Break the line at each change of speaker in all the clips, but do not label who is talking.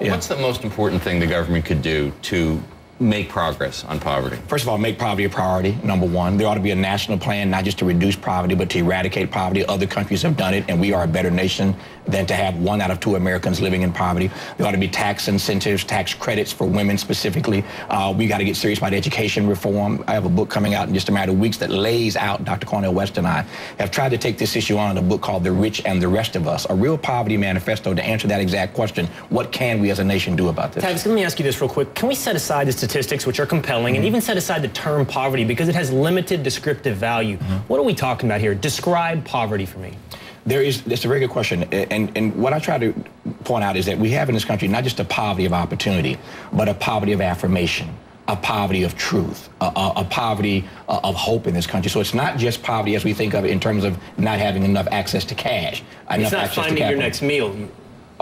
What's the most important thing the government could do to make progress on poverty?
First of all, make poverty a priority, number one. There ought to be a national plan, not just to reduce poverty, but to eradicate poverty. Other countries have done it, and we are a better nation than to have 1 out of 2 Americans living in poverty. There ought to be tax incentives, tax credits for women specifically. We got to get serious about education reform. I have a book coming out in just a matter of weeks that lays out, Dr. Cornel West and I have tried to take this issue on in a book called The Rich and the Rest of Us, a real poverty manifesto to answer that exact question. What can we as a nation do about this?
Tavis, let me ask you this real quick. Can we set aside the statistics, which are compelling, and even set aside the term poverty because it has limited descriptive value? What are we talking about here? Describe poverty for me.
It's a very good question. And what I try to point out is that we have in this country not just a poverty of opportunity, but a poverty of affirmation, a poverty of truth, a poverty of hope in this country. So it's not just poverty as we think of it in terms of not having enough access to cash.
It's not finding your next meal.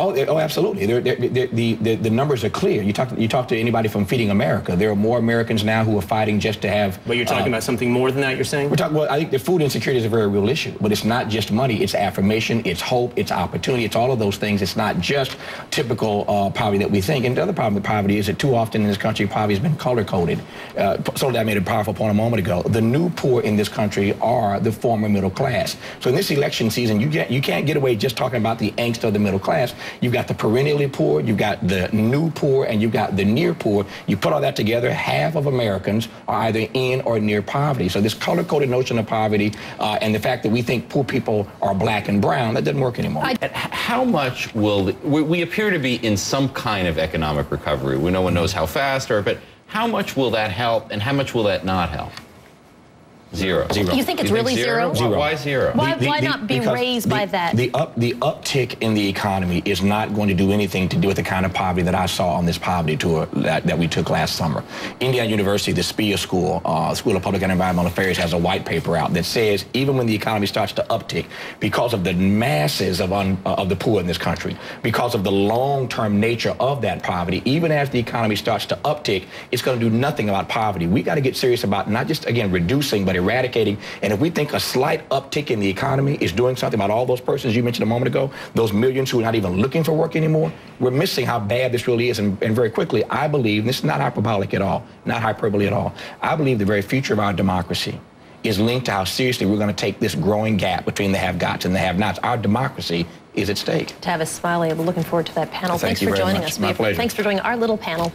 Oh, absolutely. The numbers are clear. You talk to anybody from Feeding America. There are more Americans now who are fighting just to have.
But you're talking about something more than that, you're saying?
Well, I think the food insecurity is a very real issue. But it's not just money. It's affirmation. It's hope. It's opportunity. It's all of those things. It's not just typical poverty that we think. And the other problem with poverty is that too often in this country, poverty has been color-coded. I made a powerful point a moment ago. The new poor in this country are the former middle class. So in this election season, you can't get away just talking about the angst of the middle class. You've got the perennially poor, you've got the new poor, and you've got the near poor. You put all that together, half of Americans are either in or near poverty. So this color-coded notion of poverty and the fact that we think poor people are black and brown, that doesn't work anymore.
How much will we appear to be in some kind of economic recovery? No one knows how fast, but how much will that help and how much will that not help? Zero.
You think it's really zero?
Why zero?
Why not be raised by that?
The uptick in the economy is not going to do anything to do with the kind of poverty that I saw on this poverty tour that we took last summer. Indiana University, the SPIA School, School of Public and Environmental Affairs, has a white paper out that says even when the economy starts to uptick, because of the masses of the poor in this country, because of the long-term nature of that poverty, even as the economy starts to uptick, it's going to do nothing about poverty. We got to get serious about not just, again, reducing, but eradicating. And if we think a slight uptick in the economy is doing something about all those persons you mentioned a moment ago, those millions who are not even looking for work anymore, we're missing how bad this really is. And very quickly, I believe, and this is not hyperbolic at all, not hyperbole at all, I believe the very future of our democracy is linked to how seriously we're going to take this growing gap between the have-gots and the have-nots. Our democracy is at stake.
Tavis Smiley, I'm looking forward to that panel. Thanks for joining us.
My pleasure.
Thanks for joining our little panel.